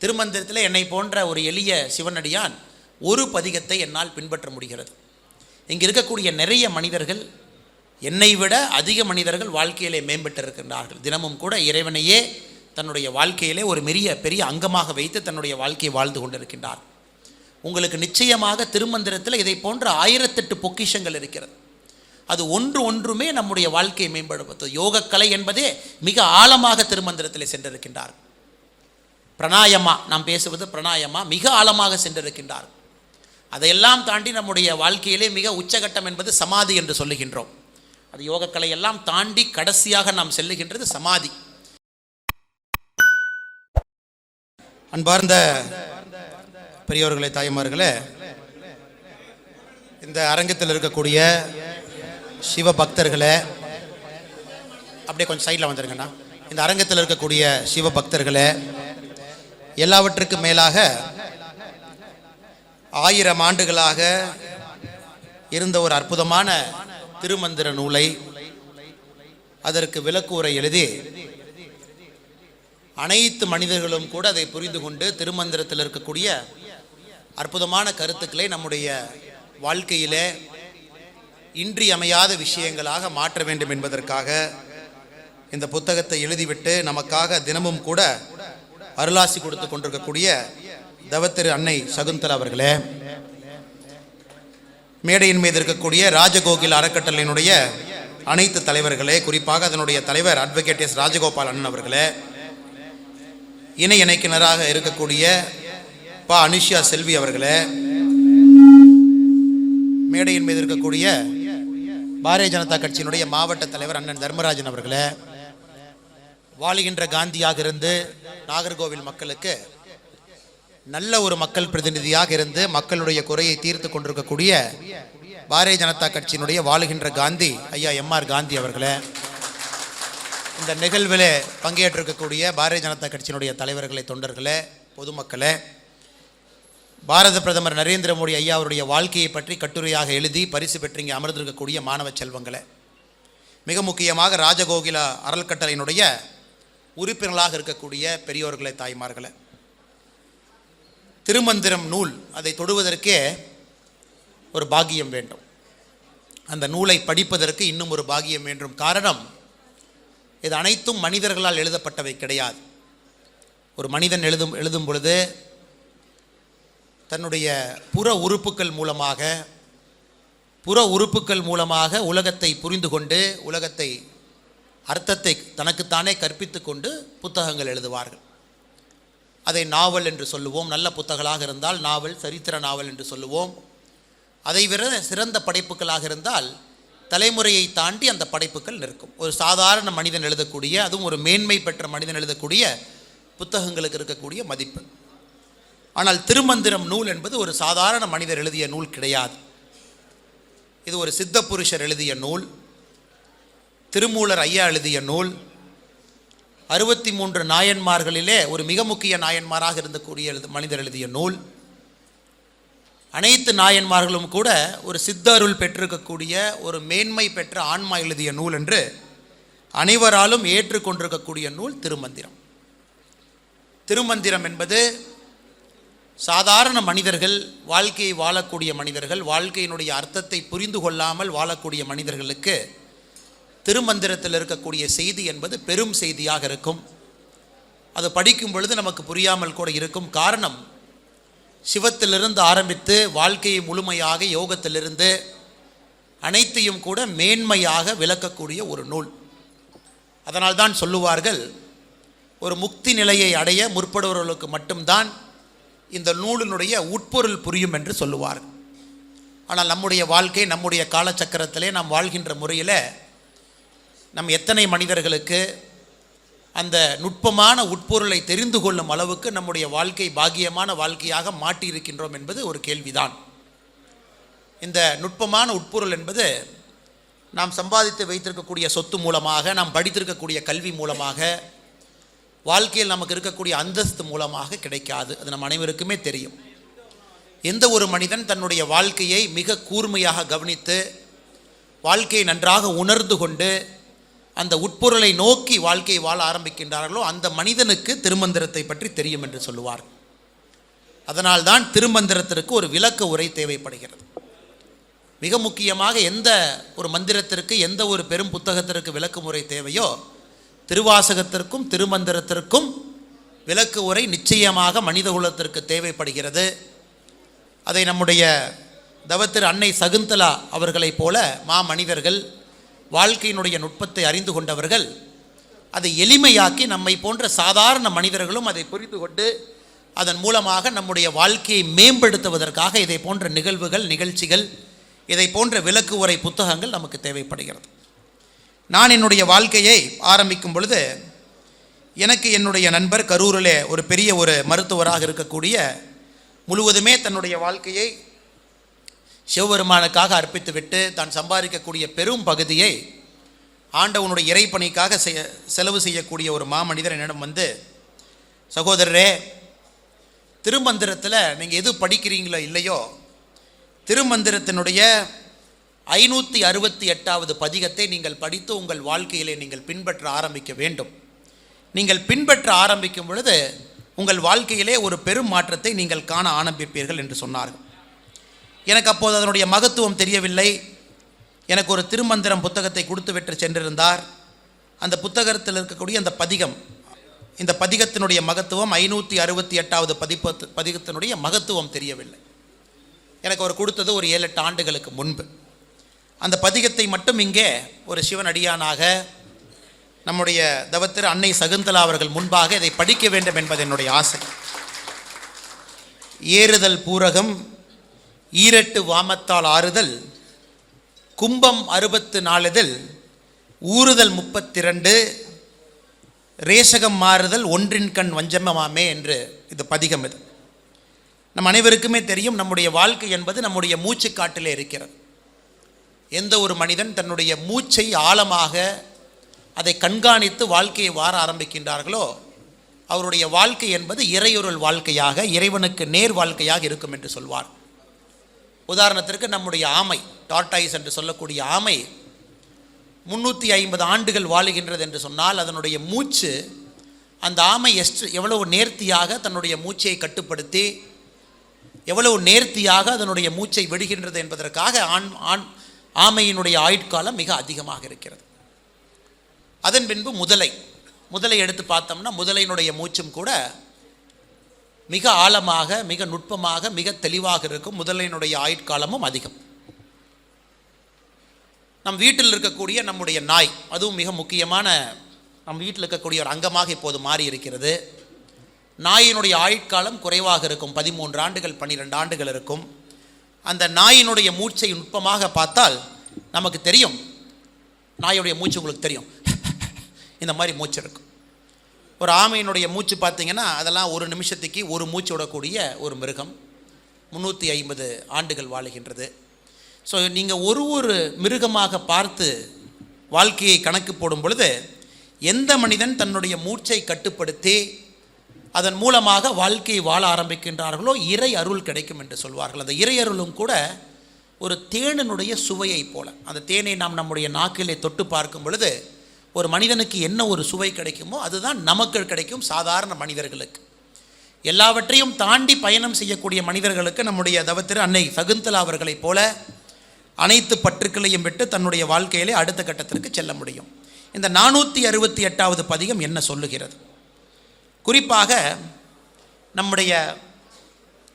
திருமந்திரத்தில் என்னை போன்ற ஒரு எளிய சிவனடியான் ஒரு பதிகத்தை என்னால் பின்பற்ற முடிகிறது. இங்கே இருக்கக்கூடிய நிறைய மனிதர்கள், என்னை விட அதிக மனிதர்கள் வாழ்க்கையிலே மேம்பட்டிருக்கின்றார்கள். தினமும் கூட இறைவனையே தன்னுடைய வாழ்க்கையிலே ஒரு பெரிய அங்கமாக வைத்து தன்னுடைய வாழ்க்கையை வாழ்ந்து கொண்டிருக்கின்றார். உங்களுக்கு நிச்சயமாக திருமந்திரத்தில் இதை போன்ற 1008 பொக்கிஷங்கள் இருக்கிறது. அது ஒன்றுமே நம்முடைய வாழ்க்கையை மேம்படுத்துவது. யோகக்கலை என்பதே மிக ஆழமாக திருமந்திரத்தில் சென்றிருக்கின்றார். பிராணாயமா, நாம் பேசுவது பிராணாயமா, மிக ஆழமாக சென்றிருக்கின்றார். அதையெல்லாம் தாண்டி நம்முடைய வாழ்க்கையிலே மிக உச்சகட்டம் என்பது சமாதி என்று சொல்லுகின்றோம். அது யோகக்கலை எல்லாம் தாண்டி கடைசியாக நாம் செல்லுகின்றது சமாதி. அன்பார்ந்த பெரியவர்களே, தாய்மார்களே, இந்த அரங்கத்தில் இருக்கக்கூடிய சிவ பக்தர்களே, அப்படியே கொஞ்சம் சைடில் வந்துருங்கண்ணா. இந்த அரங்கத்தில் இருக்கக்கூடிய சிவ பக்தர்களே, எல்லாவற்றுக்கும் மேலாக 1000 ஆண்டுகளாக இருந்த ஒரு அற்புதமான திருமந்திர நூலை, அதற்கு விளக்குரை எழுதி அனைத்து மனிதர்களும் கூட அதை புரிந்து கொண்டு திருமந்திரத்தில் இருக்கக்கூடிய அற்புதமான கருத்துக்களை நம்முடைய வாழ்க்கையிலே இன்றியமையாத விஷயங்களாக மாற்ற வேண்டும் என்பதற்காக இந்த புத்தகத்தை எழுதிவிட்டு நமக்காக தினமும் கூட அருளாசி கொடுத்து கொண்டிருக்கக்கூடிய தவத்திரு அன்னை சகுந்தலா அவர்களே, மேடையின் மீது இருக்கக்கூடிய ராஜகோகில் அறக்கட்டளையினுடைய அனைத்து தலைவர்களே, குறிப்பாக அதனுடைய தலைவர் அட்வொகேட் எஸ் ராஜகோபால் அண்ணன் அவர்களே, இணை இணைக்கினராக இருக்கக்கூடிய பா அனுஷியா செல்வி அவர்களே, மேடையின் மீது இருக்கக்கூடிய பாரதிய ஜனதா கட்சியினுடைய மாவட்ட தலைவர் அண்ணன் தர்மராஜன் அவர்களே, வாழுகின்ற காந்தியாக இருந்து நாகர்கோவில் மக்களுக்கு நல்ல ஒரு மக்கள் பிரதிநிதியாக இருந்து மக்களுடைய குறையை தீர்த்து கொண்டிருக்கக்கூடிய பாரதிய ஜனதா கட்சியினுடைய வாழுகின்ற காந்தி ஐயா எம்ஆர் காந்தி அவர்களே, இந்த நிகழ்வில் பங்கேற்றிருக்கக்கூடிய பாரதிய ஜனதா கட்சியினுடைய தலைவர்களே, தொண்டர்களே, பொதுமக்களே, பாரத பிரதமர் நரேந்திர மோடி ஐயா அவருடைய வாழ்க்கையை பற்றி கட்டுரையாக எழுதி பரிசு பெற்று இங்கே அமர்ந்திருக்கக்கூடிய மாணவ செல்வங்களே, மிக முக்கியமாக ராஜகோகில அறக்கட்டளையினுடைய உறுப்பினர்களாக இருக்கக்கூடிய பெரியோர்களே, தாய்மார்களே, திருமந்திரம் நூல் அதை தொடுவதற்கே ஒரு பாக்கியம் வேண்டும். அந்த நூலை படிப்பதற்கு இன்னும் ஒரு பாக்கியம் வேண்டும். காரணம், இது அனைத்தும் மனிதர்களால் எழுதப்பட்டவை கிடையாது. ஒரு மனிதன் எழுதும் பொழுது தன்னுடைய புற உறுப்புக்கள் மூலமாக உலகத்தை புரிந்து கொண்டு உலகத்தை அர்த்தத்தை தனக்குத்தானே கற்பித்து கொண்டு புத்தகங்கள் எழுதுவார்கள். அதை நாவல் என்று சொல்லுவோம். நல்ல புத்தகங்களாக இருந்தால் நாவல், சரித்திர நாவல் என்று சொல்லுவோம். அதை விட சிறந்த படைப்புகளாக இருந்தால் தலைமுறையை தாண்டி அந்த படைப்புகள் நிற்கும். ஒரு சாதாரண மனிதன் எழுதக்கூடிய, அதுவும் ஒரு மேன்மை பெற்ற மனிதன் எழுதக்கூடிய புத்தகங்களுக்கு இருக்கக்கூடிய மதிப்பு. ஆனால் திருமந்திரம் நூல் என்பது ஒரு சாதாரண மனிதர் எழுதிய நூல் கிடையாது. இது ஒரு சித்த புருஷர் எழுதிய நூல், திருமூலர் ஐயா எழுதிய நூல், 63 நாயன்மார்களிலே ஒரு மிக முக்கிய நாயன்மாராக இருந்தக்கூடிய மனிதர் எழுதிய நூல். அனைத்து நாயன்மார்களும் கூட ஒரு சித்த அருள் பெற்றிருக்கக்கூடிய ஒரு மேன்மை பெற்ற ஆன்மா எழுதிய நூல் என்று அனைவராலும் ஏற்றுக்கொண்டிருக்கக்கூடிய நூல் திருமந்திரம். திருமந்திரம் என்பது சாதாரண மனிதர்கள், வாழ்க்கையை வாழக்கூடிய மனிதர்கள், வாழ்க்கையினுடைய அர்த்தத்தை புரிந்து கொள்ளாமல் வாழக்கூடிய மனிதர்களுக்கு திருமந்திரத்தில் இருக்கக்கூடிய செய்தி என்பது பெரும் செய்தியாக இருக்கும். அது படிக்கும் பொழுது நமக்கு புரியாமல் கூட இருக்கும். காரணம், சிவத்திலிருந்து ஆரம்பித்து வாழ்க்கையை முழுமையாக யோகத்திலிருந்து அனைத்தையும் கூட மேன்மையாக விளக்கக்கூடிய ஒரு நூல். அதனால்தான் சொல்லுவார்கள், ஒரு முக்தி நிலையை அடைய முற்படுபவர்களுக்கு மட்டும்தான் இந்த நூலினுடைய உட்பொருள் புரியும் என்று சொல்லுவார்கள். ஆனால் நம்முடைய வாழ்க்கை, நம்முடைய காலச்சக்கரத்திலே நாம் வாழ்கின்ற முறையில் நம் எத்தனை மனிதர்களுக்கு அந்த நுட்பமான உட்பொருளை தெரிந்து கொள்ளும் அளவுக்கு நம்முடைய வாழ்க்கை பாக்கியமான வாழ்க்கையாக மாட்டியிருக்கின்றோம் என்பது ஒரு கேள்விதான். இந்த நுட்பமான உட்பொருள் என்பது நாம் சம்பாதித்து வைத்திருக்கக்கூடிய சொத்து மூலமாக, நாம் படித்திருக்கக்கூடிய கல்வி மூலமாக, வாழ்க்கையில் நமக்கு இருக்கக்கூடிய அந்தஸ்து மூலமாக கிடைக்காது. அது நம் அனைவருக்குமே தெரியும். எந்த ஒரு மனிதன் தன்னுடைய வாழ்க்கையை மிக கூர்மையாக கவனித்து வாழ்க்கையை நன்றாக உணர்ந்து கொண்டு அந்த உட்பொருளை நோக்கி வாழ்க்கையை வாழ ஆரம்பிக்கின்றார்களோ அந்த மனிதனுக்கு திருமந்திரத்தை பற்றி தெரியும் என்று சொல்லுவார். அதனால்தான் திருமந்திரத்திற்கு ஒரு விளக்க உரை தேவைப்படுகிறது. மிக முக்கியமாக எந்த ஒரு மந்திரத்திற்கு, எந்த ஒரு பெரும் புத்தகத்திற்கு விளக்க உரை தேவையோ, திருவாசகத்திற்கும் திருமந்திரத்திற்கும் விளக்க உரை நிச்சயமாக மனித குலத்திற்கு தேவைப்படுகிறது. அதை நம்முடைய தவத்திரு அன்னை சகுந்தலா அவர்களைப் போல மனிதர்கள், வாழ்க்கையினுடைய நுட்பத்தை அறிந்து கொண்டவர்கள் அதை எளிமையாக்கி நம்மை போன்ற சாதாரண மனிதர்களும் அதை புரிந்து கொண்டு அதன் மூலமாக நம்முடைய வாழ்க்கையை மேம்படுத்துவதற்காக இதை போன்ற நிகழ்வுகள், நிகழ்ச்சிகள், இதை போன்ற விளக்கு உரை புத்தகங்கள் நமக்கு தேவைப்படுகிறது. நான் என்னுடைய வாழ்க்கையை ஆரம்பிக்கும் பொழுது எனக்கு என்னுடைய நண்பர் கரூரிலே ஒரு பெரிய ஒரு மருத்துவராக இருக்கக்கூடிய, முழுவதுமே தன்னுடைய வாழ்க்கையை சிவபெருமானுக்காக அர்ப்பித்துவிட்டு தான் சம்பாதிக்கக்கூடிய பெரும் பகுதியை ஆண்டவனுடைய இறைப்பணிக்காக செலவு செய்யக்கூடிய ஒரு மாமனிதர் என்னிடம் வந்து, சகோதரரே, திருமந்திரத்தில் நீங்கள் எது படிக்கிறீங்களோ இல்லையோ, திருமந்திரத்தினுடைய 568வது பதிகத்தை நீங்கள் படித்து உங்கள் வாழ்க்கையிலே நீங்கள் பின்பற்ற ஆரம்பிக்க வேண்டும். நீங்கள் பின்பற்ற ஆரம்பிக்கும் பொழுது உங்கள் வாழ்க்கையிலே ஒரு பெரும் மாற்றத்தை நீங்கள் காண ஆரம்பிப்பீர்கள் என்று சொன்னார்கள். எனக்கு அப்போது அதனுடைய மகத்துவம் தெரியவில்லை. எனக்கு ஒரு திருமந்திரம் புத்தகத்தை கொடுத்து விட்டு சென்றிருந்தார். அந்த புத்தகத்தில் இருக்கக்கூடிய அந்த பதிகம், இந்த பதிகத்தினுடைய மகத்துவம் 568வது பதிகத்தினுடைய மகத்துவம் தெரியவில்லை. எனக்கு அவர் கொடுத்தது ஒரு 7-8 ஆண்டுகளுக்கு முன்பு. அந்த பதிகத்தை மட்டும் இங்கே ஒரு சிவனடியானாக நம்முடைய தவத்திரு அன்னை சகுந்தலா அவர்கள் முன்பாக இதை படிக்க வேண்டும் என்பது என்னுடைய ஆசை. ஏறுதல் பூரகம், ஈரட்டு வாமத்தால் ஆறுதல், கும்பம் 64, ஊறுதல் 32, ரேசகம் மாறுதல் ஒன்றின் கண் வஞ்சமமாமே என்று இது பதிகம். இது நம் அனைவருக்குமே தெரியும். நம்முடைய வாழ்க்கை என்பது நம்முடைய மூச்சு காட்டிலே இருக்கிறது. எந்த ஒரு மனிதன் தன்னுடைய மூச்சை ஆழமாக அதை கண்காணித்து வாழ்க்கையை வார ஆரம்பிக்கின்றார்களோ அவருடைய வாழ்க்கை என்பது இறையொருள் வாழ்க்கையாக, இறைவனுக்கு நேர் வாழ்க்கையாக இருக்கும் என்று சொல்வார். உதாரணத்திற்கு நம்முடைய ஆமை, டார்டாய்ஸ் என்று சொல்லக்கூடிய ஆமை 350 ஆண்டுகள் வாழுகின்றது என்று சொன்னால் அதனுடைய மூச்சு, அந்த ஆமை எவ்வளவு நேர்த்தியாக தன்னுடைய மூச்சை கட்டுப்படுத்தி எவ்வளவு நேர்த்தியாக அதனுடைய மூச்சை விடுகின்றது என்பதற்காக ஆமையினுடைய ஆயுட்காலம் மிக அதிகமாக இருக்கிறது. அதன் பின்பு முதலை எடுத்து பார்த்தோம்னா முதலையினுடைய மூச்சும் கூட மிக ஆழமாக, மிக நுட்பமாக, மிக தெளிவாக இருக்கும். முதலையினுடைய ஆயுட்காலமும் அதிகம். நம் வீட்டில் இருக்கக்கூடிய நம்முடைய நாய், அதுவும் மிக முக்கியமான நம் வீட்டில் இருக்கக்கூடிய ஒரு அங்கமாக இப்போது மாறி இருக்கிறது. நாயினுடைய ஆயுட்காலம் குறைவாக இருக்கும். 13 ஆண்டுகள், 12 ஆண்டுகள் இருக்கும். அந்த நாயினுடைய மூச்சை நுட்பமாக பார்த்தால் நமக்கு தெரியும். நாயுடைய மூச்சு உங்களுக்கு தெரியும், இந்த மாதிரி மூச்சு இருக்கும். ஒரு ஆமையினுடைய மூச்சு பார்த்தீங்கன்னா அதெல்லாம் ஒரு நிமிஷத்துக்கு ஒரு மூச்சு விடக்கூடிய ஒரு மிருகம். 350 ஆண்டுகள் வாழுகின்றது. ஸோ நீங்கள் ஒரு மிருகமாக பார்த்து வாழ்க்கையை கணக்கு போடும் பொழுது எந்த மனிதன் தன்னுடைய மூச்சை கட்டுப்படுத்தி அதன் மூலமாக வாழ்க்கையை வாழ ஆரம்பிக்கின்றார்களோ இறை அருள் கிடைக்கும் என்று சொல்வார்கள். அந்த இறை அருளும் கூட ஒரு தேனினுடைய சுவையை போல, அந்த தேனை நாம் நம்முடைய நாக்கிலே தொட்டு பார்க்கும் பொழுது ஒரு மனிதனுக்கு என்ன ஒரு சுவை கிடைக்குமோ அதுதான் நமக்கு கிடைக்கும். சாதாரண மனிதர்களுக்கு, எல்லாவற்றையும் தாண்டி பயணம் செய்யக்கூடிய மனிதர்களுக்கு நம்முடைய தவத்திரு அன்னை சகுந்தலா அவர்களைப் போல அனைத்து பற்றுக்களையும் விட்டு தன்னுடைய வாழ்க்கையிலே அடுத்த கட்டத்திற்கு செல்ல முடியும். இந்த 468வது பதிகம் என்ன சொல்லுகிறது? குறிப்பாக நம்முடைய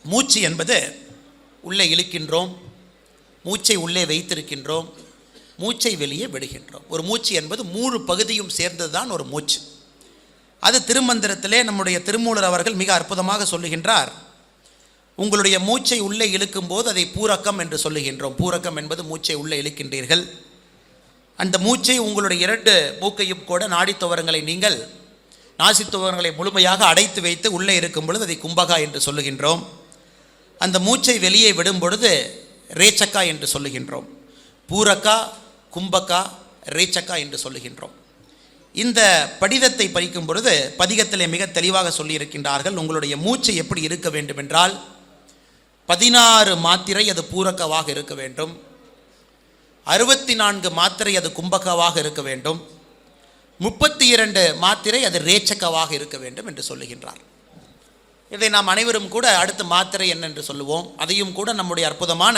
மூச்சு என்பது உள்ளே இழுக்கின்றோம், மூச்சை உள்ளே வைத்திருக்கின்றோம், மூச்சை வெளியே விடுகின்றோம். ஒரு மூச்சு என்பது 3 பகுதியும் சேர்ந்தது தான் ஒரு மூச்சு. அது திருமந்திரத்திலே நம்முடைய திருமூலர் அவர்கள் மிக அற்புதமாக சொல்லுகின்றார். உங்களுடைய மூச்சை உள்ளே இழுக்கும் போது அதை பூரக்கம் என்று சொல்லுகின்றோம். பூரக்கம் என்பது மூச்சை உள்ளே இழுக்கின்றீர்கள். அந்த மூச்சை உங்களுடைய 2 மூக்கையும் கூட நாடித்துவரங்களை நீங்கள் நாசித்துவரங்களை முழுமையாக அடைத்து வைத்து உள்ளே இருக்கும் பொழுது அதை கும்பகா என்று சொல்லுகின்றோம். அந்த மூச்சை வெளியே விடும் பொழுது ரேச்சக்கா என்று சொல்லுகின்றோம். பூரக்கா, கும்பக்கா, ரேச்சக்கா என்று சொல்லுகின்றோம். இந்த படிதத்தை படிக்கும் பொழுது பதிகத்திலே மிக தெளிவாக சொல்லியிருக்கின்றார்கள். உங்களுடைய மூச்சு எப்படி இருக்க வேண்டும் என்றால் 16 மாத்திரை அது பூரக்கவாக இருக்க வேண்டும், 64 மாத்திரை அது கும்பகவாக இருக்க வேண்டும், 32 மாத்திரை அது ரேச்சகவாக இருக்க வேண்டும் என்று சொல்லுகின்றார். இதை நாம் அனைவரும் கூட அடுத்த மாத்திரை என்னென்று சொல்லுவோம். அதையும் கூட நம்முடைய அற்புதமான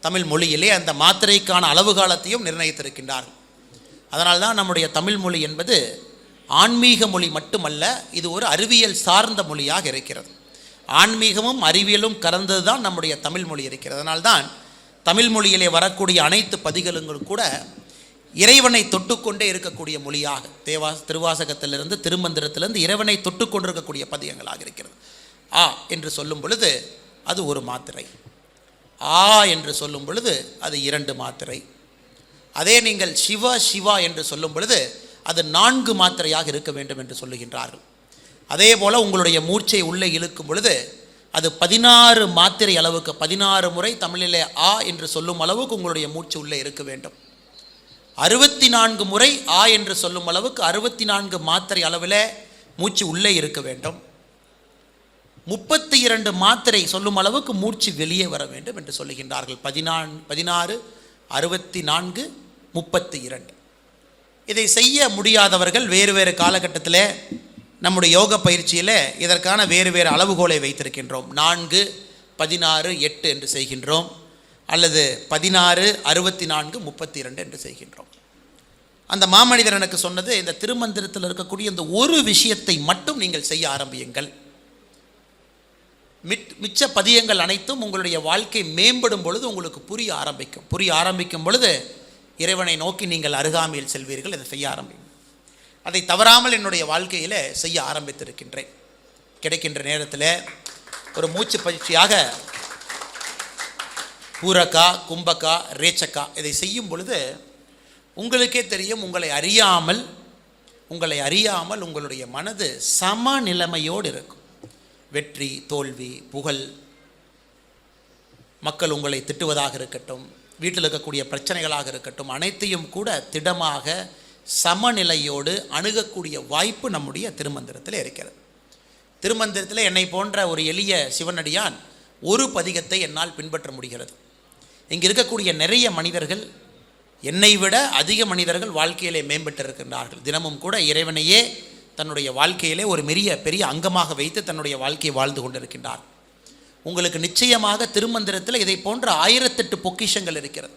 தமிழ் மொழியிலே அந்த மாத்திரைக்கான அளவு காலத்தையும் நிர்ணயித்திருக்கின்றார்கள். அதனால்தான் நம்முடைய தமிழ் மொழி என்பது ஆன்மீக மொழி மட்டுமல்ல, இது ஒரு அறிவியல் சார்ந்த மொழியாக இருக்கிறது. ஆன்மீகமும் அறிவியலும் கலந்தது தான் நம்முடைய தமிழ் மொழி இருக்கிறது. அதனால்தான் தமிழ் மொழியிலே வரக்கூடிய அனைத்து பதிகளுங்களும் கூட இறைவனை தொட்டுக்கொண்டே இருக்கக்கூடிய மொழியாக, திருவாசகத்திலிருந்து திருமந்திரத்திலிருந்து இறைவனை தொட்டுக்கொண்டிருக்கக்கூடிய பதிகங்களாக இருக்கிறது. ஆ என்று சொல்லும் பொழுது அது ஒரு மாத்திரை, ஆ என்று சொல்லும் பொழுது அது 2 மாத்திரை. அதே நீங்கள் சிவ சிவா என்று சொல்லும் பொழுது அது 4 மாத்திரையாக இருக்க வேண்டும் என்று சொல்லுகின்றார்கள். அதே போல் உங்களுடைய மூச்சை உள்ளே இழுக்கும் பொழுது அது 16 மாத்திரை அளவுக்கு, 16 முறை தமிழிலே ஆ என்று சொல்லும் அளவுக்கு உங்களுடைய மூச்சு உள்ளே இருக்க வேண்டும். 64 முறை ஆ என்று சொல்லும் அளவுக்கு 64 மாத்திரை அளவில் மூச்சு உள்ளே இருக்க வேண்டும். 32 மாத்திரை சொல்லும் அளவுக்கு மூச்சு வெளியே வர வேண்டும் என்று சொல்லுகின்றார்கள். 16, 64, 32. இதை செய்ய முடியாதவர்கள் வேறு வேறு காலகட்டத்தில் நம்முடைய யோக பயிற்சியில் இதற்கான வேறு வேறு அளவுகோலை வைத்திருக்கின்றோம். 4, 16, 8 என்று செய்கின்றோம், அல்லது 16, 64, 32 என்று செய்கின்றோம். அந்த மாமனிதர் எனக்கு சொன்னது, இந்த திருமந்திரத்தில் இருக்கக்கூடிய இந்த ஒரு விஷயத்தை மட்டும் நீங்கள் செய்ய ஆரம்பியுங்கள். மிச்ச பதியங்கள் அனைத்தும் உங்களுடைய வாழ்க்கை மேம்படும் பொழுது உங்களுக்கு புரிய ஆரம்பிக்கும் பொழுது இறைவனை நோக்கி நீங்கள் அருகாமையில் செல்வீர்கள். இதை செய்ய ஆரம்பிங்க. அதை தவறாமல் என்னுடைய வாழ்க்கையில் செய்ய ஆரம்பித்திருக்கின்றேன். கிடைக்கின்ற நேரத்தில் ஒரு மூச்சு பயிற்சியாக பூரக்கா, கும்பக்கா, ரேச்சக்கா இதை செய்யும் பொழுது உங்களுக்கே தெரியும், உங்களை அறியாமல் உங்களுடைய மனது சமநிலைமையோடு இருக்கும். வெற்றி, தோல்வி, புகழ், மக்கள் உங்களை திட்டுவதாக இருக்கட்டும், வீட்டில் இருக்கக்கூடிய பிரச்சனைகளாக இருக்கட்டும், அனைத்தையும் கூட திடமாக சமநிலையோடு அணுகக்கூடிய வாய்ப்பு நம்முடைய திருமந்திரத்தில் இருக்கிறது. திருமந்திரத்தில் என்னை போன்ற ஒரு எளிய சிவனடியான் ஒரு பதிகத்தை என்னால் பின்பற்ற முடிகிறது. இங்கே இருக்கக்கூடிய நிறைய மனிதர்கள், என்னை விட அதிக மனிதர்கள் வாழ்க்கையிலே மேம்பட்டிருக்கின்றார்கள். தினமும் கூட இறைவனையே தன்னுடைய வாழ்க்கையிலே ஒரு பெரிய அங்கமாக வைத்து தன்னுடைய வாழ்க்கையை வாழ்ந்து கொண்டிருக்கின்றார். உங்களுக்கு நிச்சயமாக திருமந்திரத்தில் இதை போன்ற 1008 பொக்கிஷங்கள் இருக்கிறது.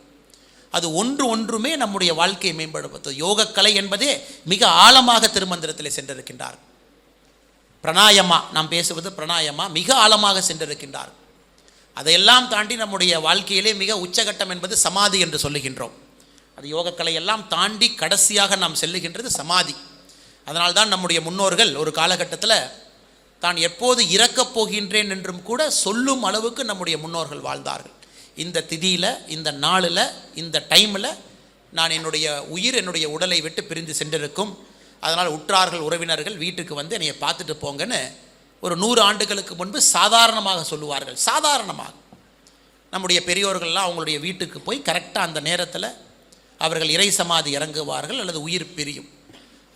அது ஒன்றுமே நம்முடைய வாழ்க்கையை மேம்படுத்தும். யோகக்கலை என்பதே மிக ஆழமாக திருமந்திரத்தில் சென்றிருக்கின்றார். பிராணாயமா, நாம் பேசுவது பிராணாயமா, மிக ஆழமாக சென்றிருக்கின்றார். அதையெல்லாம் தாண்டி நம்முடைய வாழ்க்கையிலே மிக உச்சகட்டம் என்பது சமாதி என்று சொல்லுகின்றோம். அது யோகக்கலை எல்லாம் தாண்டி கடைசியாக நாம் செல்லுகின்றது சமாதி. அதனால்தான் நம்முடைய முன்னோர்கள் ஒரு காலகட்டத்தில் தான் எப்போது இறக்கப் போகின்றேன் என்றும் கூட சொல்லும் அளவுக்கு நம்முடைய முன்னோர்கள் வாழ்ந்தார்கள். இந்த திதியில், இந்த நாளில், இந்த டைமில் நான் என்னுடைய உடலை விட்டு பிரிந்து சென்றிருக்கும். அதனால் உற்றார்கள், உறவினர்கள் வீட்டுக்கு வந்து என்னையை பார்த்துட்டு போங்கன்னு ஒரு 100 ஆண்டுகளுக்கு முன்பு சாதாரணமாக சொல்லுவார்கள். சாதாரணமாக நம்முடைய பெரியோர்கள்லாம் அவங்களுடைய வீட்டுக்கு போய் கரெக்டாக அந்த நேரத்தில் அவர்கள் இறை சமாதி இறங்குவார்கள் அல்லது உயிர் பிரியும்.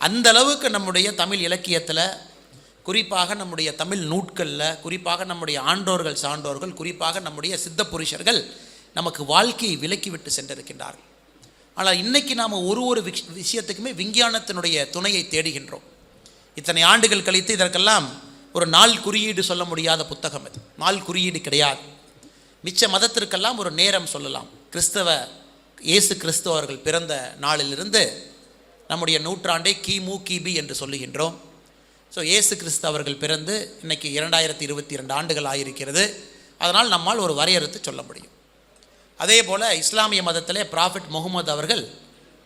அந்த அளவுக்கு நம்முடைய தமிழ் இலக்கியத்தில், குறிப்பாக நம்முடைய தமிழ் நூட்களில், குறிப்பாக நம்முடைய ஆண்டோர்கள், சான்றோர்கள், குறிப்பாக நம்முடைய சித்த புருஷர்கள் நமக்கு வாழ்க்கையை விலக்கிவிட்டு சென்றிருக்கின்றார்கள். ஆனால் இன்றைக்கி நாம் ஒரு விஷயத்துக்குமே விஞ்ஞானத்தினுடைய துணையை தேடுகின்றோம். இத்தனை ஆண்டுகள் கழித்து இதற்கெல்லாம் ஒரு நாள் குறியீடு சொல்ல முடியாத புத்தகம் இது. நாள் குறியீடு கிடையாது. மிச்ச மதத்திற்கெல்லாம் ஒரு நேரம் சொல்லலாம். இயேசு கிறிஸ்தவர்கள் பிறந்த நாளிலிருந்து நம்முடைய நூற்றாண்டை கிமு கிபி என்று சொல்லுகின்றோம். ஸோ இயேசு கிறிஸ்தவர்கள் பிறந்து இன்றைக்கி 2022 ஆண்டுகள் ஆகியிருக்கிறது. அதனால் நம்மால் ஒரு வரையறுத்து சொல்ல முடியும். அதே போல் இஸ்லாமிய மதத்திலே ப்ராஃபெட் முகமது அவர்கள்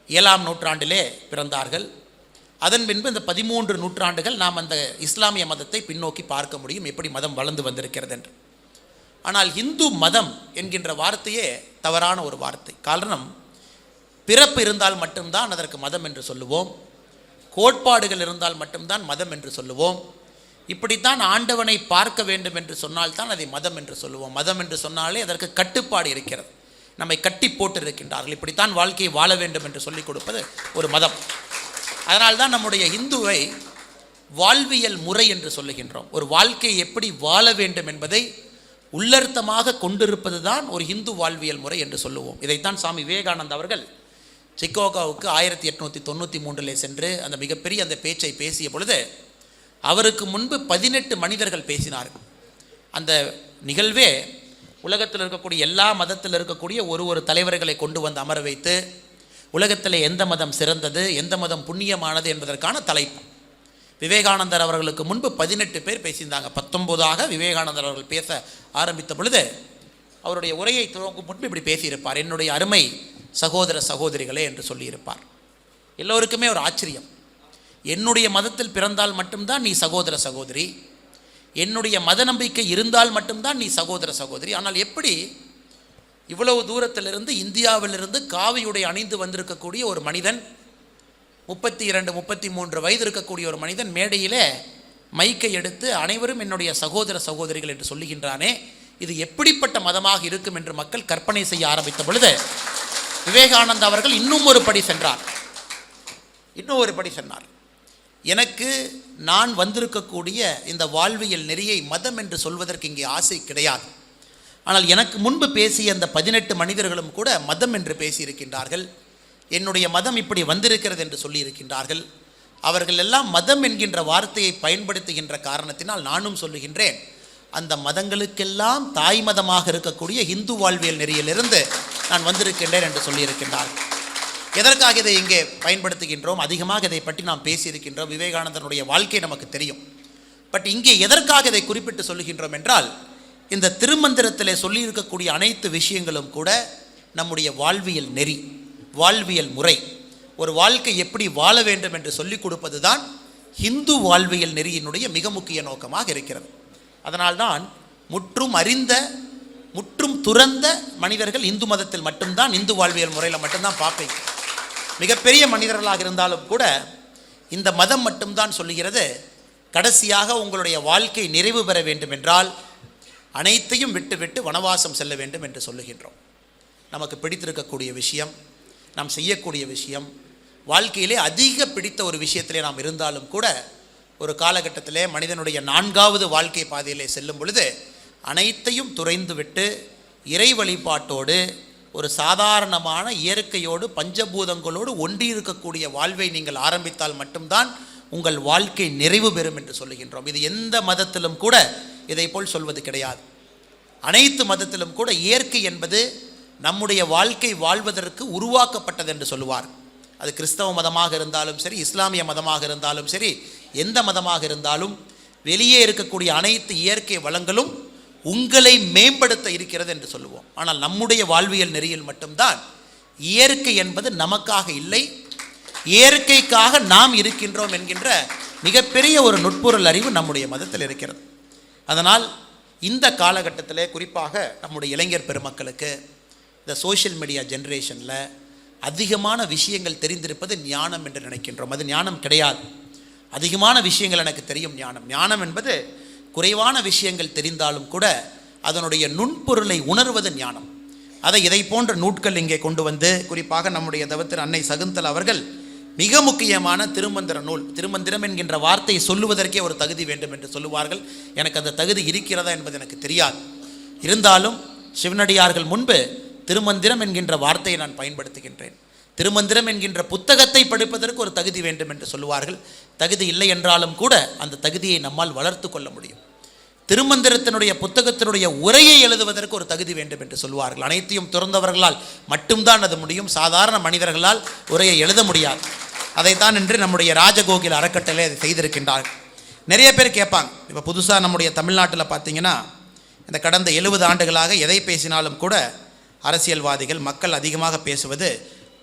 7ஆம் நூற்றாண்டிலே பிறந்தார்கள். அதன் பின்பு இந்த 13 நூற்றாண்டுகள் நாம் அந்த இஸ்லாமிய மதத்தை பின்னோக்கி பார்க்க முடியும், எப்படி மதம் வளர்ந்து வந்திருக்கிறது என்று. ஆனால் இந்து மதம் என்கின்ற வார்த்தையே தவறான ஒரு வார்த்தை. காரணம், பிறப்பு இருந்தால் மட்டும்தான் அதற்கு மதம் என்று சொல்லுவோம், கோட்பாடுகள் இருந்தால் மட்டும்தான் மதம் என்று சொல்லுவோம். இப்படித்தான் ஆண்டவனை பார்க்க வேண்டும் என்று சொன்னால்தான் அதை மதம் என்று சொல்லுவோம். மதம் என்று சொன்னாலே அதற்கு கட்டுப்பாடு இருக்கிறது. நம்மை கட்டி போட்டு இருக்கின்றார்கள். இப்படித்தான் வாழ்க்கையை வாழ வேண்டும் என்று சொல்லிக் கொடுப்பது ஒரு மதம். அதனால்தான் நம்முடைய இந்துவை வாழ்வியல் முறை என்று சொல்லுகின்றோம். ஒரு வாழ்க்கையை எப்படி வாழ வேண்டும் என்பதை உள்ளர்த்தமாக கொண்டிருப்பது தான் ஒரு இந்து வாழ்வியல் முறை என்று சொல்லுவோம். இதைத்தான் சாமி விவேகானந்தா அவர்கள் சிக்காகோவுக்கு 1893 சென்று அந்த மிகப்பெரிய அந்த பேச்சை பேசிய பொழுது அவருக்கு முன்பு 18 மனிதர்கள் பேசினார்கள். அந்த நிகழ்வே உலகத்தில் இருக்கக்கூடிய எல்லா மதத்தில் இருக்கக்கூடிய ஒரு தலைவர்களை கொண்டு வந்து அமர வைத்து உலகத்தில் எந்த மதம் சிறந்தது, எந்த மதம் புண்ணியமானது என்பதற்கான தலைப்பு. விவேகானந்தர் அவர்களுக்கு முன்பு 18 பேர் பேசியிருந்தாங்க. 19ஆக விவேகானந்தர் அவர்கள் பேச ஆரம்பித்த பொழுது அவருடைய உரையை துவங்கும் முன்பு இப்படி பேசியிருப்பார், என்னுடைய அருமை சகோதர சகோதரிகளே என்று சொல்லியிருப்பார். எல்லோருக்குமே ஒரு ஆச்சரியம். என்னுடைய மதத்தில் பிறந்தால் மட்டும்தான் நீ சகோதர சகோதரி, என்னுடைய மத நம்பிக்கை இருந்தால் மட்டும்தான் நீ சகோதர சகோதரி. ஆனால் எப்படி இவ்வளவு தூரத்திலிருந்து இந்தியாவிலிருந்து காவியுடை அணிந்து வந்திருக்கக்கூடிய ஒரு மனிதன், 32, 33 வயது இருக்கக்கூடிய ஒரு மனிதன் மேடையிலே மைக்கை எடுத்து அனைவரும் என்னுடைய சகோதர சகோதரிகள் என்று சொல்லுகின்றானே, இது எப்படிப்பட்ட மதமாக இருக்கும் என்று மக்கள் கற்பனை செய்ய ஆரம்பித்த பொழுது விவேகானந்தா அவர்கள் இன்னும் ஒரு படி சென்றார். எனக்கு நான் வந்திருக்கக்கூடிய இந்த வாழ்வியல் நெறியை மதம் என்று சொல்வதற்கு இங்கே ஆசை கிடையாது. ஆனால் எனக்கு முன்பு பேசிய அந்த 18 மனிதர்களும் கூட மதம் என்று பேசியிருக்கின்றார்கள். என்னுடைய மதம் இப்படி வந்திருக்கிறது என்று சொல்லியிருக்கின்றார்கள். அவர்கள் எல்லாம் மதம் என்கின்ற வார்த்தையை பயன்படுத்துகின்ற காரணத்தினால் நானும் சொல்லுகின்றேன், அந்த மதங்களுக்கெல்லாம் தாய் மதமாக இருக்கக்கூடிய இந்து வாழ்வியல் நெறியிலிருந்து நான் வந்திருக்கின்றேன் என்று சொல்லியிருக்கின்றார்கள். எதற்காக இதை இங்கே பயன்படுத்துகின்றோம்? அதிகமாக இதை பற்றி நாம் பேசியிருக்கின்றோம். விவேகானந்தனுடைய வாழ்க்கை நமக்கு தெரியும். பட் இங்கே எதற்காக இதை குறிப்பிட்டு சொல்லுகின்றோம் என்றால், இந்த திருமந்திரத்தில் சொல்லியிருக்கக்கூடிய அனைத்து விஷயங்களும் கூட நம்முடைய வாழ்வியல் நெறி, வாழ்வியல் முறை, ஒரு வாழ்க்கை எப்படி வாழ வேண்டும் என்று சொல்லிக் கொடுப்பது தான் இந்து வாழ்வியல் நெறியினுடைய மிக முக்கிய நோக்கமாக இருக்கிறது. அதனால்தான் முற்றும் அறிந்த முற்றும் துறந்த மனிதர்கள் இந்து மதத்தில் மட்டும்தான், இந்து வாழ்வியல் முறையில் மட்டும்தான் பார்ப்பீங்க. மிகப்பெரிய மனிதர்களாக இருந்தாலும் கூட இந்த மதம் மட்டும்தான் சொல்லுகிறது, கடைசியாக உங்களுடைய வாழ்க்கை நிறைவு பெற வேண்டும் என்றால் அனைத்தையும் விட்டுவிட்டு வனவாசம் செல்ல வேண்டும் என்று சொல்லுகின்றோம். நமக்கு பிடித்திருக்கக்கூடிய விஷயம், நாம் செய்யக்கூடிய விஷயம், வாழ்க்கையிலே அதிக பிடித்த ஒரு விஷயத்திலே நாம் இருந்தாலும் கூட ஒரு காலகட்டத்திலே மனிதனுடைய 4வது வாழ்க்கை பாதையிலே செல்லும் பொழுது அனைத்தையும் துறைந்துவிட்டு இறை வழிபாட்டோடு ஒரு சாதாரணமான இயற்கையோடு பஞ்சபூதங்களோடு ஒன்றி இருக்கக்கூடிய வாழ்வை நீங்கள் ஆரம்பித்தால் மட்டும்தான் உங்கள் வாழ்க்கை நிறைவு பெறும் என்று சொல்லுகின்றோம். இது எந்த மதத்திலும் கூட இதை போல் சொல்வது கிடையாது. அனைத்து மதத்திலும் கூட இயற்கை என்பது நம்முடைய வாழ்க்கை வாழ்வதற்கு உருவாக்கப்பட்டது என்று சொல்லுவார். அது கிறிஸ்தவ மதமாக இருந்தாலும் சரி, இஸ்லாமிய மதமாக இருந்தாலும் சரி, எந்த மதமாக இருந்தாலும் வெளியே இருக்கக்கூடிய அனைத்து இயற்கை வளங்களும் உங்களை மேம்படுத்த இருக்கிறது என்று சொல்லுவோம். ஆனால் நம்முடைய வாழ்வியல் நெறியில் மட்டும்தான் இயற்கை என்பது நமக்காக இல்லை, இயற்கைக்காக நாம் இருக்கின்றோம் என்கின்ற மிகப்பெரிய ஒரு நுட்பொருள் அறிவு நம்முடைய மதத்தில் இருக்கிறது. அதனால் இந்த காலகட்டத்தில் குறிப்பாக நம்முடைய இளைஞர் பெருமக்களுக்கு இந்த சோஷியல் மீடியா ஜென்ரேஷனில் அதிகமான விஷயங்கள் தெரிந்திருப்பது ஞானம் என்று நினைக்கின்றோம். அது ஞானம் கிடையாது. அதிகமான விஷயங்கள் எனக்கு தெரியும் ஞானம். ஞானம் என்பது குறைவான விஷயங்கள் தெரிந்தாலும் கூட அதனுடைய நுண்பொருளை உணர்வது ஞானம். அதை இதை போன்ற நூட்கள் இங்கே கொண்டு வந்து, குறிப்பாக நம்முடைய தவத்திரு அன்னை சகுந்தலா அவர்கள் மிக முக்கியமான திருமந்திர நூல், திருமந்திரம் என்கின்ற வார்த்தையை சொல்லுவதற்கே ஒரு தகுதி வேண்டும் என்று சொல்லுவார்கள். எனக்கு அந்த தகுதி இருக்கிறதா என்பது எனக்கு தெரியாது. இருந்தாலும் சிவனடியார்கள் முன்பு திருமந்திரம் என்கின்ற வார்த்தையை நான் பயன்படுத்துகின்றேன். திருமந்திரம் என்கின்ற புத்தகத்தை படிப்பதற்கு ஒரு தகுதி வேண்டும் என்று சொல்லுவார்கள். தகுதி இல்லை என்றாலும் கூட அந்த தகுதியை நம்மால் வளர்த்து கொள்ள முடியும். திருமந்திரத்தினுடைய புத்தகத்தினுடைய உரையை எழுதுவதற்கு ஒரு தகுதி வேண்டும் என்று சொல்லுவார்கள். அனைத்தையும் துறந்தவர்களால் மட்டும்தான் அது முடியும். சாதாரண மனிதர்களால் உரையை எழுத முடியாது. அதைத்தான் இன்று நம்முடைய ராஜகோகில அறக்கட்டளை அதை செய்திருக்கின்றார்கள். நிறைய பேர் கேட்பாங்க, இப்போ புதுசாக நம்முடைய தமிழ்நாட்டில் பார்த்தீங்கன்னா இந்த கடந்த 70 ஆண்டுகளாக எதை பேசினாலும் கூட அரசியல்வாதிகள் மக்கள் அதிகமாக பேசுவது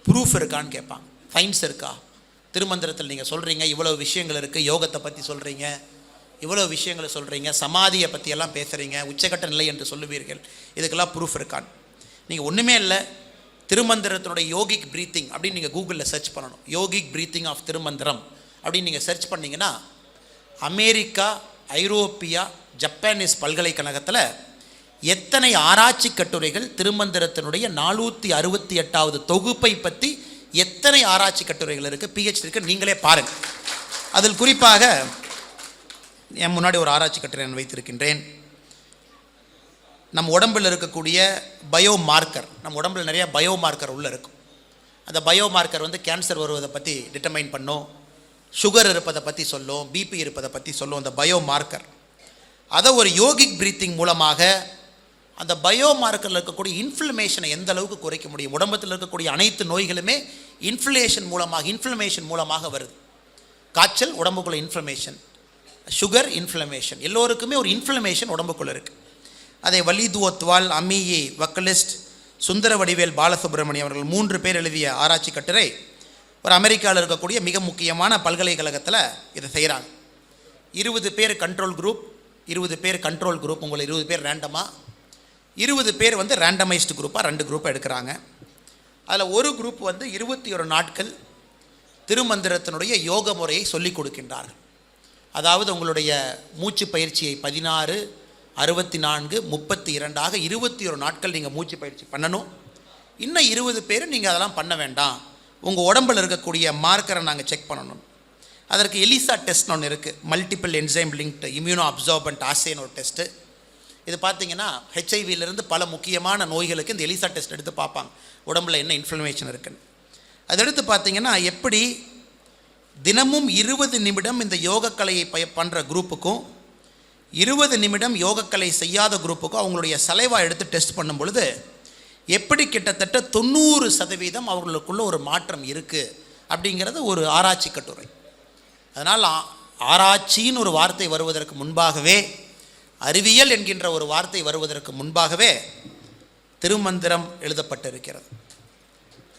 ப்ரூஃப் இருக்கான்னு கேட்பாங்க. சயின்ஸ் இருக்கா? திருமந்திரத்தில் நீங்கள் சொல்கிறீங்க இவ்வளோ விஷயங்கள் இருக்குது, யோகத்தை பற்றி சொல்கிறீங்க, இவ்வளோ விஷயங்களை சொல்கிறீங்க, சமாதியை பற்றியெல்லாம் பேசுகிறீங்க, உச்சகட்ட நிலை என்று சொல்லுவீர்கள், இதுக்கெல்லாம் ப்ரூஃப் இருக்கான்னு. நீங்கள் ஒன்றுமே இல்லை, திருமந்திரத்தினுடைய யோகிக் ப்ரீத்திங் அப்படின்னு நீங்கள் கூகுளில் சர்ச் பண்ணணும். யோகிக் ப்ரீத்திங் ஆஃப் திருமந்திரம் அப்படின்னு நீங்கள் சர்ச் பண்ணிங்கன்னா அமெரிக்கா, ஐரோப்பியா, ஜப்பானீஸ் பல்கலைக்கழகத்தில் எத்தனை ஆராய்ச்சி கட்டுரைகள் திருமந்திரத்தினுடைய 468வது தொகுப்பை பற்றி எத்தனை ஆராய்ச்சி கட்டுரைகள் இருக்குது, பிஹெச்டி இருக்குது, நீங்களே பாருங்கள். அதில் குறிப்பாக என் முன்னாடி ஒரு ஆராய்ச்சி கட்டுரை நான் வைத்திருக்கின்றேன். நம் உடம்பில் இருக்கக்கூடிய பயோ மார்க்கர், நம் உடம்பில் நிறைய பயோ மார்க்கர் உள்ளே இருக்கும். அந்த பயோ மார்க்கர் வந்து கேன்சர் வருவதை பற்றி டிட்டர்மைன் பண்ணும், சுகர் இருப்பதை பற்றி சொல்லும், பிபி இருப்பதை பற்றி சொல்லும். அந்த பயோ மார்க்கர் அதை ஒரு யோகிக் பிரீத்திங் மூலமாக அந்த பயோ மார்க்கரில் இருக்கக்கூடிய இன்ஃப்ளமேஷனை எந்த அளவுக்கு குறைக்க முடியும். உடம்பத்தில் இருக்கக்கூடிய அனைத்து நோய்களுமே இன்ஃப்ளமேஷன் மூலமாக வருது. காய்ச்சல் உடம்புக்குள்ள இன்ஃப்ளமேஷன், சுகர் இன்ஃப்ளமேஷன், எல்லோருக்குமே ஒரு இன்ஃப்ளமேஷன் உடம்புக்குள்ளே இருக்குது. அதை வலிதுவத்வால், அமியே வக்கலிஸ்ட், சுந்தர வடிவேல் பாலசுப்ரமணியம் அவர்கள் 3 பேர் எழுதிய ஆராய்ச்சி கட்டுரை ஒரு அமெரிக்காவில் இருக்கக்கூடிய மிக முக்கியமான பல்கலைக்கழகத்தில் இதை செய்கிறாங்க. 20 பேர் கண்ட்ரோல் குரூப், 20 பேர் கண்ட்ரோல் குரூப், உங்களை 20 பேர் ரேண்டமாக, 20 பேர் வந்து ரேண்டமைஸ்டு குரூப்பாக 2 குரூப்பாக எடுக்கிறாங்க. அதில் ஒரு குரூப் வந்து 21 நாட்கள் திருமந்திரத்தினுடைய யோக முறையை சொல்லிக் கொடுக்கின்றார்கள். அதாவது உங்களுடைய மூச்சு பயிற்சியை 16, 64, 32 21 நாட்கள் நீங்கள் மூச்சு பயிற்சி பண்ணணும். இன்னும் 20 பேர் நீங்கள் அதெல்லாம் பண்ண வேண்டாம், உங்கள் உடம்பில் இருக்கக்கூடிய மார்க்கரை நாங்கள் செக் பண்ணணும். அதற்கு எலிசா டெஸ்ட்னு ஒன்று இருக்குது, multiple enzyme linked immuno absorbent ஆசேன்னு ஒரு டெஸ்ட்டு. இது பார்த்திங்கன்னா ஹெச்ஐவியிலிருந்து பல முக்கியமான நோய்களுக்கு இந்த எலிசா டெஸ்ட் எடுத்து பார்ப்பாங்க, உடம்பில் என்ன இன்ஃப்ளமேஷன் இருக்குன்னு. அதை எடுத்து பார்த்திங்கன்னா எப்படி தினமும் 20 நிமிடம் இந்த யோகக்கலையை பண்ணுற குரூப்புக்கும் 20 நிமிடம் யோகக்கலை செய்யாத குரூப்புக்கும் அவங்களுடைய சலைவா எடுத்து டெஸ்ட் பண்ணும் பொழுது எப்படி கிட்டத்தட்ட 90% அவர்களுக்குள்ள ஒரு மாற்றம் இருக்குது அப்படிங்கிறது ஒரு ஆராய்ச்சி கட்டுரை. அதனால் ஆராய்ச்சின்னு ஒரு வார்த்தை வருவதற்கு முன்பாகவே, அறிவியல் என்கின்ற ஒரு வார்த்தை வருவதற்கு முன்பாகவே திருமந்திரம் எழுதப்பட்டிருக்கிறது.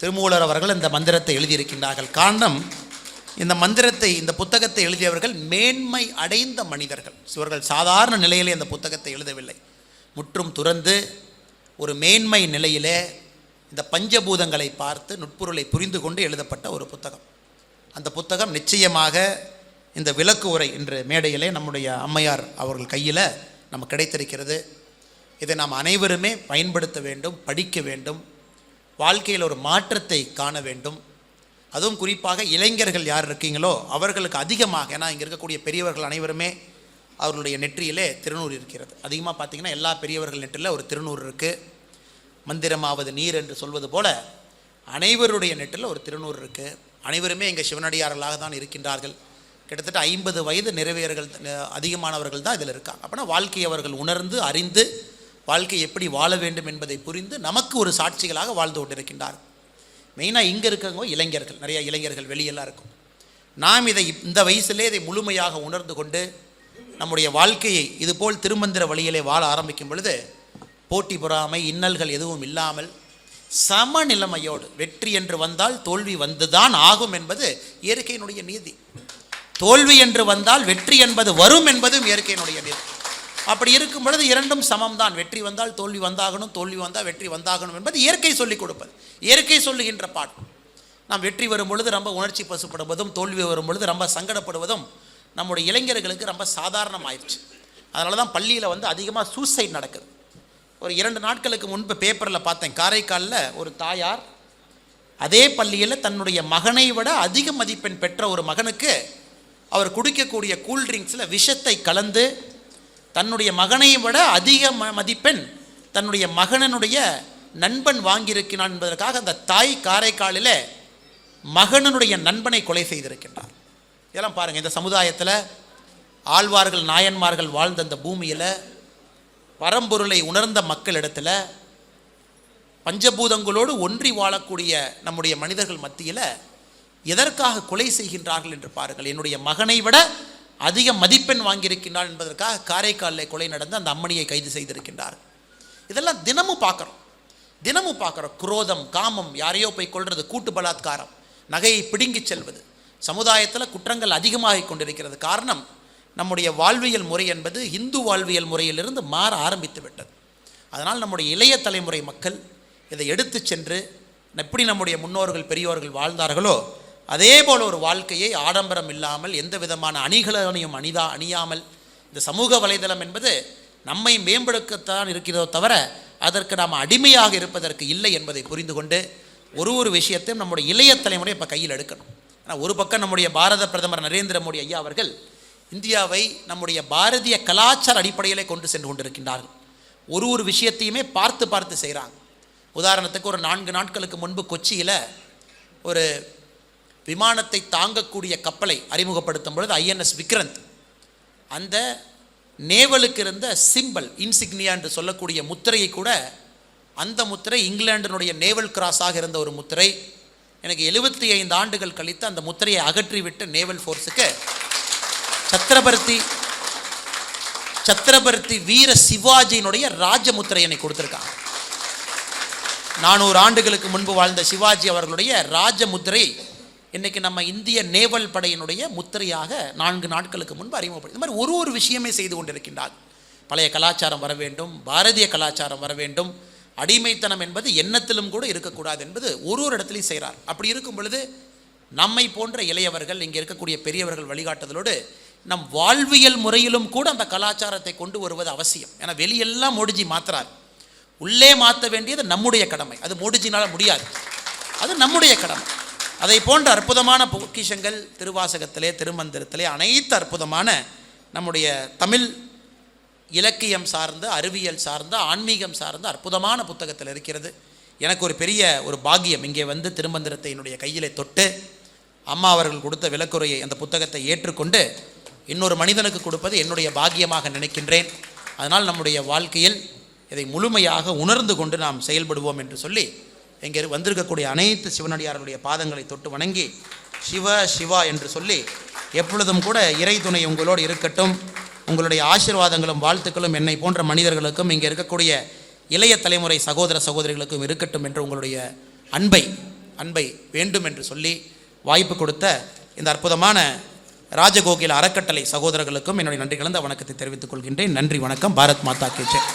திருமூலர் அவர்கள் இந்த மந்திரத்தை எழுதியிருக்கின்றார்கள். காரணம், இந்த புத்தகத்தை எழுதியவர்கள் மேன்மை அடைந்த மனிதர்கள். இவர்கள் சாதாரண நிலையிலே அந்த புத்தகத்தை எழுதவில்லை, முற்றும் துறந்து ஒரு மேன்மை நிலையிலே இந்த பஞ்சபூதங்களை பார்த்து நுட்பொருளை புரிந்து கொண்டு எழுதப்பட்ட ஒரு புத்தகம். அந்த புத்தகம் நிச்சயமாக இந்த விளக்கு உரை என்ற மேடையிலே நம்முடைய அம்மையார் அவர்கள் கையில் நமக்கு கிடைத்திருக்கிறது. இதை நாம் அனைவருமே பயன்படுத்த வேண்டும், படிக்க வேண்டும், வாழ்க்கையில் ஒரு மாற்றத்தை காண வேண்டும். அதுவும் குறிப்பாக இளைஞர்கள் யார் இருக்கீங்களோ அவர்களுக்கு அதிகமாக, ஏன்னா இங்கே இருக்கக்கூடிய பெரியவர்கள் அனைவருமே அவர்களுடைய நெற்றியிலே திருநூறு இருக்கிறது. அதிகமாக பார்த்திங்கன்னா எல்லா பெரியவர்கள் நெற்றியில் ஒரு திருநூறு இருக்குது. மந்திரமாவது நீர் என்று சொல்வது போல் அனைவருடைய நெற்றில் ஒரு திருநூறு இருக்குது. அனைவருமே எங்கள் சிவனடியார்களாக தான் இருக்கின்றார்கள். கிட்டத்தட்ட 50 வயது நிறைவேறுகள் அதிகமானவர்கள் தான் இதில் இருக்காங்க. அப்படின்னா வாழ்க்கையை அவர்கள் உணர்ந்து அறிந்து வாழ்க்கை எப்படி வாழ வேண்டும் என்பதை புரிந்து நமக்கு ஒரு சாட்சிகளாக வாழ்ந்து கொண்டிருக்கின்றார்கள். மெயினாக இங்கே இருக்கவங்க இளைஞர்கள், நிறைய இளைஞர்கள் வெளியெல்லாம் இருக்கும். நாம் இந்த வயசிலே இதை முழுமையாக உணர்ந்து கொண்டு நம்முடைய வாழ்க்கையை இதுபோல் திருமந்திர வழியிலே வாழ ஆரம்பிக்கும் பொழுது போட்டி பொறாமை இன்னல்கள் எதுவும் இல்லாமல் சமநிலைமையோடு வெற்றி என்று வந்தால் தோல்வி வந்துதான் ஆகும் என்பது இயற்கையினுடைய நீதி. தோல்வி என்று வந்தால் வெற்றி என்பது வரும் என்பதும் இயற்கையினுடைய நீதி. அப்படி இருக்கும் பொழுது இரண்டும் சமம்தான். வெற்றி வந்தால் தோல்வி வந்தாகணும், தோல்வி வந்தால் வெற்றி வந்தாகணும் என்பது இயற்கை சொல்லிக் கொடுப்பது, இயற்கை சொல்லுகின்ற பாடம். நாம் வெற்றி வரும் பொழுது ரொம்ப உணர்ச்சி பசுப்படுவதும், தோல்வி வரும் பொழுது ரொம்ப சங்கடப்படுவதும் நம்முடைய இளைஞர்களுக்கு ரொம்ப சாதாரணமாயிடுச்சு. அதனால தான் பள்ளியில் வந்து அதிகமாக சூசைட் நடக்குது. ஒரு 2 நாட்களுக்கு முன்பு பேப்பரில் பார்த்தேன், காரைக்காலில் ஒரு தாயார் அதே பள்ளியில் தன்னுடைய மகனை விட அதிக மதிப்பெண் பெற்ற ஒரு மகனுக்கு அவர் குடிக்கக்கூடிய கூல்ட்ரிங்க்ஸில் விஷத்தை கலந்து தன்னுடைய மகனை விட அதிக மதிப்பெண் தன்னுடைய மகனனுடைய நண்பன் வாங்கியிருக்கிறான் என்பதற்காக அந்த தாய் காரைக்காலில் மகனனுடைய நண்பனை கொலை செய்திருக்கின்றார். இதெல்லாம் பாருங்கள், இந்த சமுதாயத்தில் ஆழ்வார்கள் நாயன்மார்கள் வாழ்ந்த அந்த பூமியில் பரம்பொருளை உணர்ந்த மக்களிடத்தில் பஞ்சபூதங்களோடு ஒன்றி வாழக்கூடிய நம்முடைய மனிதர்கள் மத்தியில் எதற்காக கொலை செய்கின்றார்கள் என்று பாருங்கள். என்னுடைய மகனை விட அதிக மதிப்பெண் வாங்கியிருக்கின்றார் என்பதற்காக காரைக்காலில் கொலை நடந்து அந்த அம்மணியை கைது செய்திருக்கின்றார். இதெல்லாம் தினமும் பார்க்குறோம். குரோதம், காமம், யாரையோ போய் கொள்வது, கூட்டு பலாத்காரம், நகையை பிடுங்கி செல்வது, சமுதாயத்தில் குற்றங்கள் அதிகமாகிக் கொண்டிருக்கிறது. காரணம், நம்முடைய வாழ்வியல் முறை என்பது இந்து வாழ்வியல் முறையிலிருந்து மாற ஆரம்பித்து விட்டது. அதனால் நம்முடைய இளைய தலைமுறை மக்கள் இதை எடுத்து சென்று எப்படி நம்முடைய முன்னோர்கள் பெரியோர்கள் வாழ்ந்தார்களோ அதே போல் ஒரு வாழ்க்கையை ஆடம்பரம் இல்லாமல் எந்த விதமான அணிகலனையும் அணியாமல், இந்த சமூக வலைதளம் என்பது நம்மை மேம்படுத்தத்தான் இருக்கிறதோ தவிர அதற்கு நாம் அடிமையாக இருப்பதற்கு இல்லை என்பதை புரிந்து கொண்டு ஒரு விஷயத்தையும் நம்முடைய இளைய தலைமுறை இப்போ கையில் எடுக்கணும். ஆனால் ஒரு பக்கம் நம்முடைய பாரத பிரதமர் நரேந்திர மோடி ஐயா அவர்கள் இந்தியாவை நம்முடைய பாரதிய கலாச்சார அடிப்படையிலே கொண்டு சென்று கொண்டிருக்கின்றார்கள். ஒரு விஷயத்தையுமே பார்த்து செய்கிறாங்க. உதாரணத்துக்கு ஒரு 4 நாட்களுக்கு முன்பு கொச்சியில் ஒரு விமானத்தை தாங்கக்கூடிய கப்பலை அறிமுகப்படுத்தும் பொழுது ஐஎன்எஸ் விக்ரந்த், அந்த நேவலுக்கு இருந்த சிம்பல் இன்சிக்னியா என்று சொல்லக்கூடிய முத்திரையை கூட, அந்த முத்திரை இங்கிலாண்டினுடைய நேவல் கிராஸாக இருந்த ஒரு முத்திரை. எனக்கு 75 ஆண்டுகள் கழித்து அந்த முத்திரையை அகற்றிவிட்டு நேவல் ஃபோர்ஸுக்கு சத்ரபர்த்தி வீர சிவாஜியினுடைய ராஜமுத்திரை என்னை கொடுத்துருக்காங்க. 400 ஆண்டுகளுக்கு முன்பு வாழ்ந்த சிவாஜி அவர்களுடைய ராஜமுத்திரை இன்றைக்கி நம்ம இந்திய நேவல் படையினுடைய முத்திரையாக 4 நாட்களுக்கு முன்பு அறிமுகப்படுத்தி. இந்த மாதிரி ஒரு விஷயமே செய்து கொண்டிருக்கின்றார். பழைய கலாச்சாரம் வர வேண்டும், பாரதிய கலாச்சாரம் வர வேண்டும், அடிமைத்தனம் என்பது எண்ணத்திலும் கூட இருக்கக்கூடாது என்பது ஒரு இடத்துலையும் செய்கிறார். அப்படி இருக்கும் பொழுது நம்மை போன்ற இளையவர்கள், இங்கே இருக்கக்கூடிய பெரியவர்கள் வழிகாட்டுதலோடு நம் வாழ்வியல் முறையிலும் கூட அந்த கலாச்சாரத்தை கொண்டு வருவது அவசியம். ஏன்னா வெளியெல்லாம் மோடிஜி மாற்றுறார், உள்ளே மாற்ற வேண்டியது நம்முடைய கடமை. அது மோடிஜினால் முடியாது, அது நம்முடைய கடமை. அதை போன்ற அற்புதமான பொக்கிஷங்கள் திருவாசகத்திலே, திருமந்திரத்திலே, அனைத்து அற்புதமான நம்முடைய தமிழ் இலக்கியம் சார்ந்த, அறிவியல் சார்ந்த, ஆன்மீகம் சார்ந்த அற்புதமான புத்தகத்தில் இருக்கிறது. எனக்கு ஒரு பெரிய ஒரு பாக்கியம், இங்கே வந்து திருமந்திரத்தை என்னுடைய கையிலே தொட்டு அம்மா அவர்கள் கொடுத்த விளக்குரையை, அந்த புத்தகத்தை ஏற்றுக்கொண்டு இன்னொரு மனிதனுக்கு கொடுப்பது என்னுடைய பாக்கியமாக நினைக்கின்றேன். அதனால் நம்முடைய வாழ்க்கையில் இதை முழுமையாக உணர்ந்து கொண்டு நாம் செயல்படுவோம் என்று சொல்லி இங்கே வந்திருக்கக்கூடிய அனைத்து சிவனடியார்களுடைய பாதங்களை தொட்டு வணங்கி சிவ சிவா என்று சொல்லி எப்பொழுதும் கூட இறை துணை உங்களோடு இருக்கட்டும். உங்களுடைய ஆசீர்வாதங்களும் வாழ்த்துக்களும் என்னை போன்ற மனிதர்களுக்கும், இங்கே இருக்கக்கூடிய இளைய தலைமுறை சகோதர சகோதரிகளுக்கும் இருக்கட்டும் என்று உங்களுடைய அன்பை வேண்டும் என்று சொல்லி வாய்ப்பு கொடுத்த இந்த அற்புதமான ராஜகோகில அறக்கட்டளை சகோதரர்களுக்கும் என்னுடைய நன்றி கலந்த வணக்கத்தை தெரிவித்துக் கொள்கின்றேன். நன்றி, வணக்கம். பாரத் மாதா கி ஜெய்.